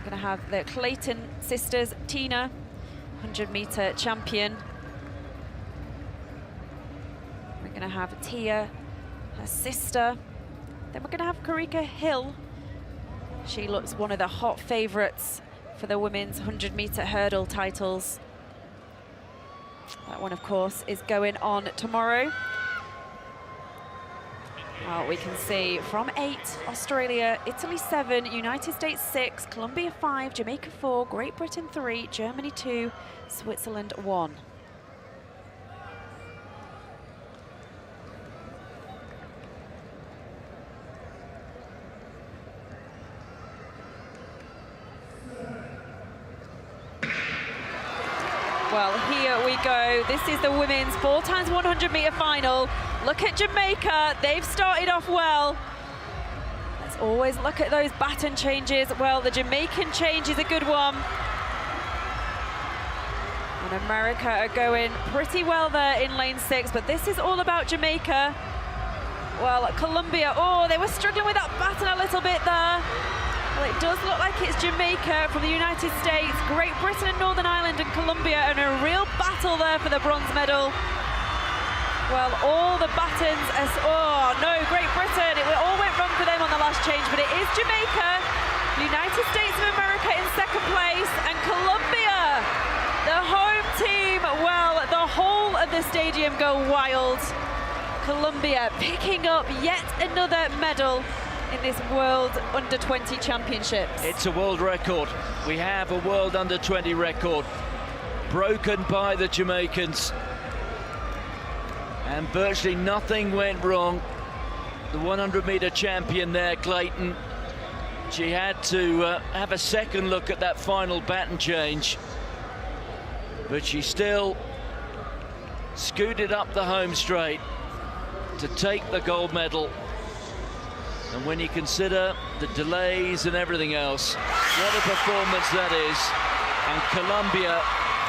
We're going to have the Clayton sisters, Tina, 100-meter champion. We're going to have Tia, her sister. Then we're going to have CARIFTA Hill. She looks one of the hot favourites for the women's 100-meter hurdle titles. That one, of course, is going on tomorrow. Well, we can see from 8, Australia, Italy 7, United States 6, Colombia 5, Jamaica 4, Great Britain 3, Germany 2, Switzerland 1. Well, here we go. This is the women's 4x100-meter final. Look at Jamaica. They've started off well. Let's always look at those baton changes. Well, the Jamaican change is a good one. And America are going pretty well there in lane 6, but this is all about Jamaica. Well, Colombia, oh, they were struggling with that baton a little bit there. Well, it does look like it's Jamaica from the United States, Great Britain and Northern Ireland and Colombia, and a real battle there for the bronze medal. Well, all the batons, oh no, Great Britain, it all went wrong for them on the last change, but it is Jamaica, United States of America in second place, and Colombia, the home team. Well, the whole of the stadium go wild. Colombia picking up yet another medal in this World Under-20 Championships. It's a world record. We have a World Under-20 record broken by the Jamaicans, and virtually nothing went wrong. The 100-meter champion there, Clayton, she had to have a second look at that final baton change, but she still scooted up the home straight to take the gold medal. And when you consider the delays and everything else, what a performance that is. And Colombia,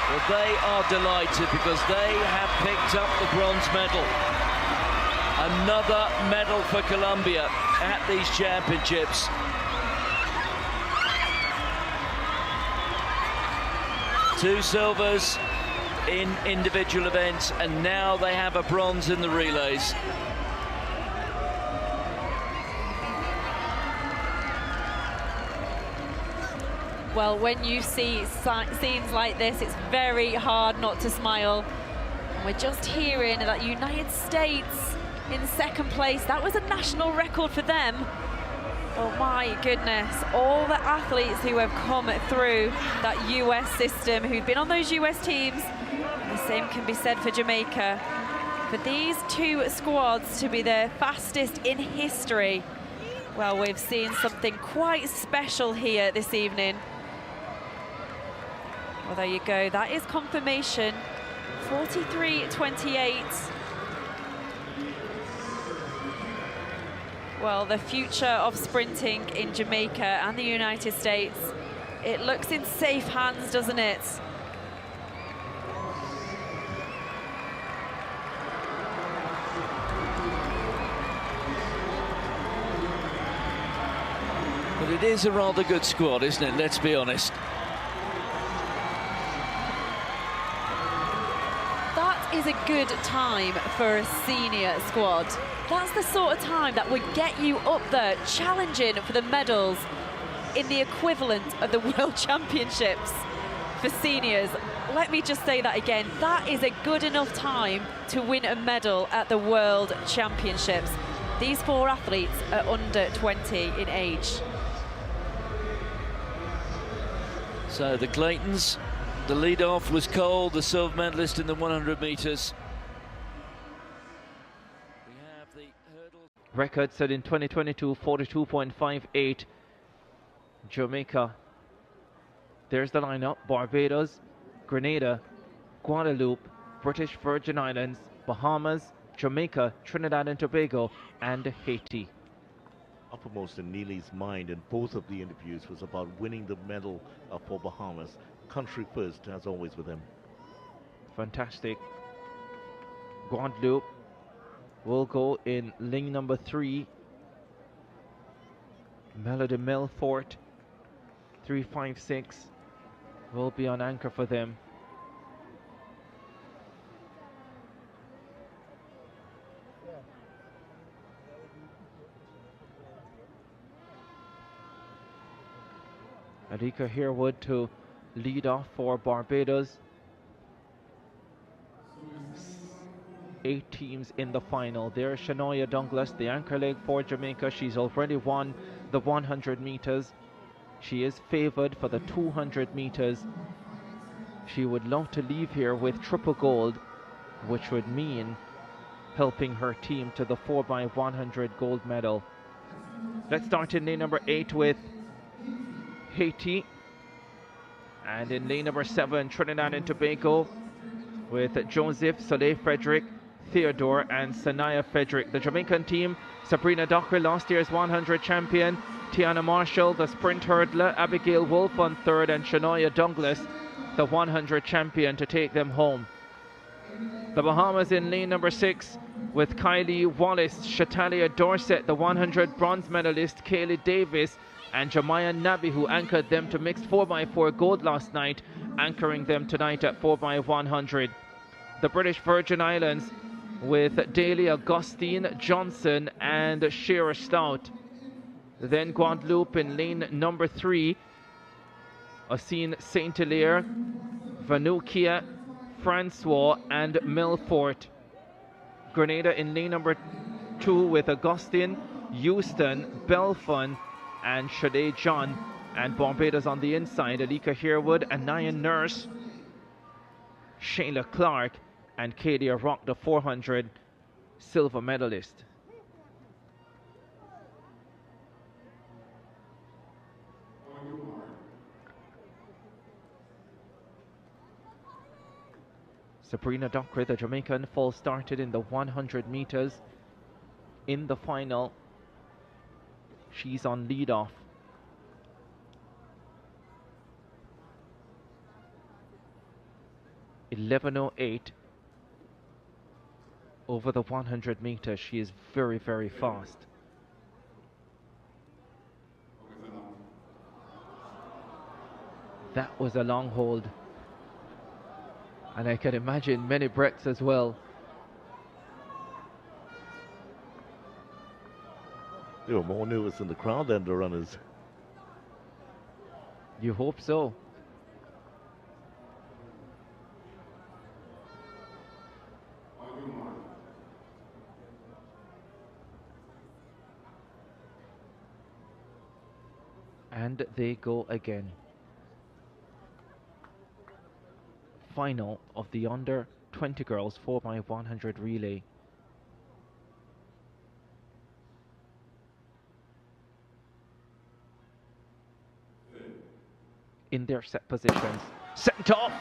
well, they are delighted because they have picked up the bronze medal. Another medal for Colombia at these championships. Two silvers in individual events, and now they have a bronze in the relays. Well, when you see scenes like this, it's very hard not to smile. And we're just hearing that United States in second place. That was a national record for them. Oh my goodness, all the athletes who have come through that US system, who've been on those US teams. And the same can be said for Jamaica. For these two squads to be the fastest in history, well, we've seen something quite special here this evening. Well, there you go, that is confirmation, 43.28. Well, the future of sprinting in Jamaica and the United States, it looks in safe hands, doesn't it? But it is a rather good squad, isn't it? Let's be honest. That is a good time for a senior squad. That's the sort of time that would get you up there challenging for the medals in the equivalent of the World Championships for seniors. Let me just say that again. That is a good enough time to win a medal at the World Championships. These four athletes are under 20 in age. So the Claytons, the lead-off was Cole, the silver medalist in the 100 meters. We have the hurdles. Record set in 2022, 42.58. Jamaica. There's the lineup: Barbados, Grenada, Guadeloupe, British Virgin Islands, Bahamas, Jamaica, Trinidad and Tobago, and Haiti. Uppermost in Neely's mind in both of the interviews was about winning the medal for Bahamas. Country first, as always with him. Fantastic. Guadeloupe will go in lane number 3. Melody Melfort, 43.56 will be on anchor for them. Alika Herwood to lead off for Barbados. 8 teams in the final. There's Shania Douglas, the anchor leg for Jamaica. She's already won the 100 meters. She is favored for the 200 meters. She would love to leave here with triple gold, which would mean helping her team to the 4x100 gold medal. Let's start in lane number 8 with Haiti, and in lane number 7 Trinidad and Tobago with Joseph, Soleil Frederick, Theodore and Sanaya Frederick. The Jamaican team, Sabrina Dockery, last year's 100 champion, Tiana Marshall, the sprint hurdler, Abigail Wolf on 3rd, and Shania Douglas, the 100 champion, to take them home. The Bahamas in lane number 6 with Kylie Wallace, Shatalia Dorset, the 100 bronze medalist, Kaylee Davis and Jemiah Nabi, who anchored them to mixed 4x4 gold last night, anchoring them tonight at 4x100. The British Virgin Islands with Daly Augustine Johnson and Shira Stout. Then Guadeloupe in lane number 3, Ossine Saint-Hilaire, Vanukia, Francois and Milfort. Grenada in lane number 2 with Augustine, Houston, Belfon and Shade John. And Barbados on the inside, Alika Herwood, Anaya Nurse, Shayla Clark and Kadia Rock, the 400 silver medalist. Sabrina Dockery, the Jamaican, false started in the 100 meters. In the final, she's on lead off. .11.08 over the 100 meters. She is very, very fast. That was a long hold, and I can imagine many breaths as well. They were more nervous in the crowd than the runners. You hope so. And they go again. Final of the under 20 girls 4x100 relay. In their set positions. Sent off.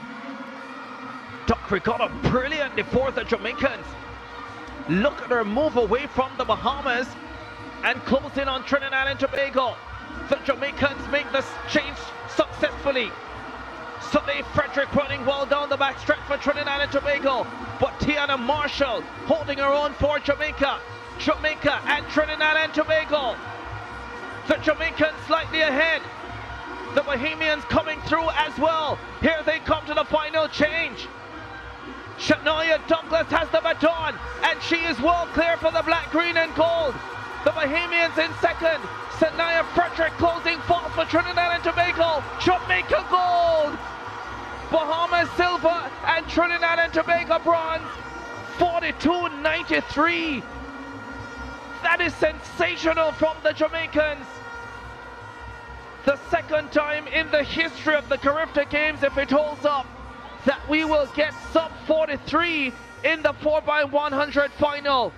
Dockery got up brilliantly for the Jamaicans. Look at her move away from the Bahamas and close in on Trinidad and Tobago. The Jamaicans make this change successfully. Soleil Frederick running well down the backstretch for Trinidad and Tobago, but Tiana Marshall holding her own for Jamaica. Jamaica and Trinidad and Tobago. The Jamaicans slightly ahead. The Bahamians coming through as well. Here they come to the final change. Shania Douglas has the baton, and she is well clear for the black, green and gold. The Bahamians in second. Sanaya Frederick closing fourth for Trinidad and Tobago. Jamaica gold. Bahamas silver and Trinidad and Tobago bronze. 42.93. That is sensational from the Jamaicans. The second time in the history of the CARIFTA Games, if it holds up, that we will get sub 43 in the 4x100 final.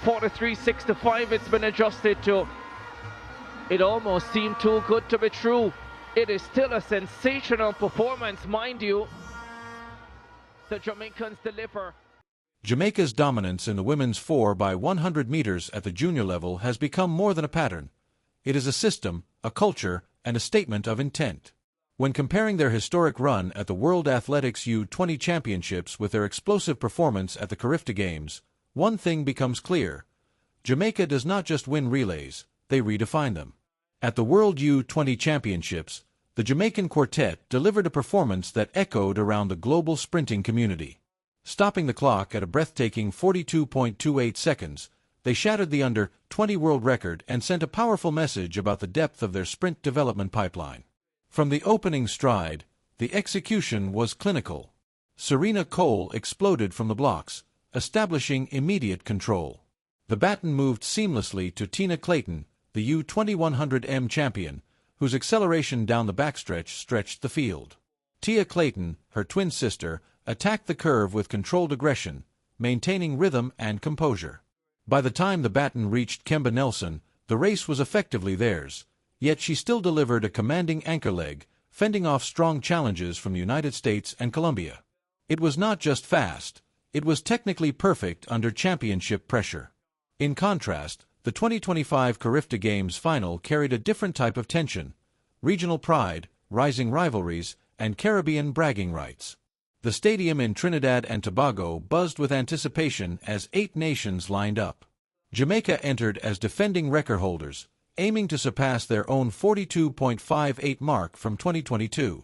43.65 it's been adjusted to. It almost seemed too good to be true. It is still a sensational performance, mind you. The Jamaicans deliver. Jamaica's dominance in the women's 4x100 meters at the junior level has become more than a pattern. It is a system, a culture, and a statement of intent. When comparing their historic run at the World Athletics U20 Championships with their explosive performance at the CARIFTA Games, one thing becomes clear. Jamaica does not just win relays, they redefine them. At the World U20 Championships, the Jamaican quartet delivered a performance that echoed around the global sprinting community. Stopping the clock at a breathtaking 42.28 seconds, they shattered the under-20 world record and sent a powerful message about the depth of their sprint development pipeline. From the opening stride, the execution was clinical. Serena Cole exploded from the blocks, establishing immediate control. The baton moved seamlessly to Tina Clayton, the U20 100m champion, whose acceleration down the backstretch stretched the field. Tia Clayton, her twin sister, attacked the curve with controlled aggression, maintaining rhythm and composure. By the time the baton reached Kemba Nelson, the race was effectively theirs, yet she still delivered a commanding anchor leg, fending off strong challenges from the United States and Colombia. It was not just fast, it was technically perfect under championship pressure. In contrast, the 2025 CARIFTA Games final carried a different type of tension: regional pride, rising rivalries, and Caribbean bragging rights. The stadium in Trinidad and Tobago buzzed with anticipation as 8 nations lined up. Jamaica entered as defending record holders, aiming to surpass their own 42.58 mark from 2022.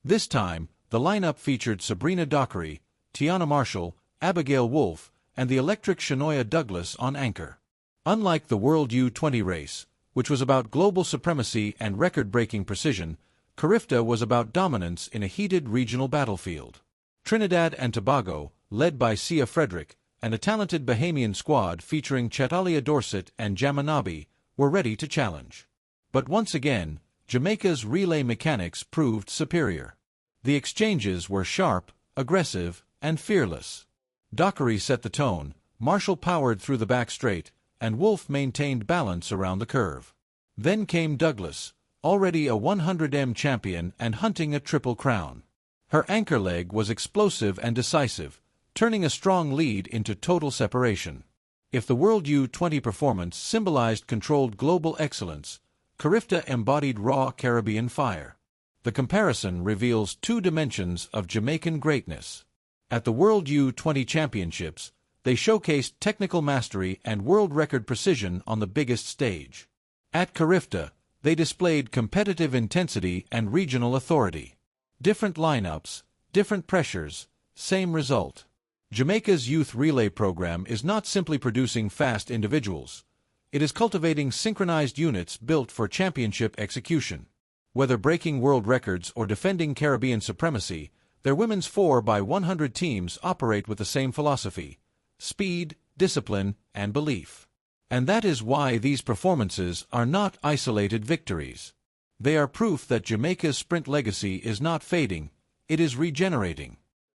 This time, the lineup featured Sabrina Dockery, Tiana Marshall, Abigail Wolfe, and the electric Shanoya Douglas on anchor. Unlike the World U20 race, which was about global supremacy and record-breaking precision, CARIFTA was about dominance in a heated regional battlefield. Trinidad and Tobago, led by Sia Frederick, and a talented Bahamian squad featuring Chetalia Dorset and Jamanabi, were ready to challenge. But once again, Jamaica's relay mechanics proved superior. The exchanges were sharp, aggressive, and fearless. Dockery set the tone, Marshall powered through the back straight, and Wolfe maintained balance around the curve. Then came Douglas, already a 100m champion and hunting a triple crown. Her anchor leg was explosive and decisive, turning a strong lead into total separation. If the World U20 performance symbolized controlled global excellence, CARIFTA embodied raw Caribbean fire. The comparison reveals 2 dimensions of Jamaican greatness. At the World U20 Championships, they showcased technical mastery and world record precision on the biggest stage. At CARIFTA, they displayed competitive intensity and regional authority. Different lineups, different pressures, same result. Jamaica's youth relay program is not simply producing fast individuals. It is cultivating synchronized units built for championship execution. Whether breaking world records or defending Caribbean supremacy, their women's 4x100 teams operate with the same philosophy: speed, discipline, and belief. And that is why these performances are not isolated victories. They are proof that Jamaica's sprint legacy is not fading, it is regenerating.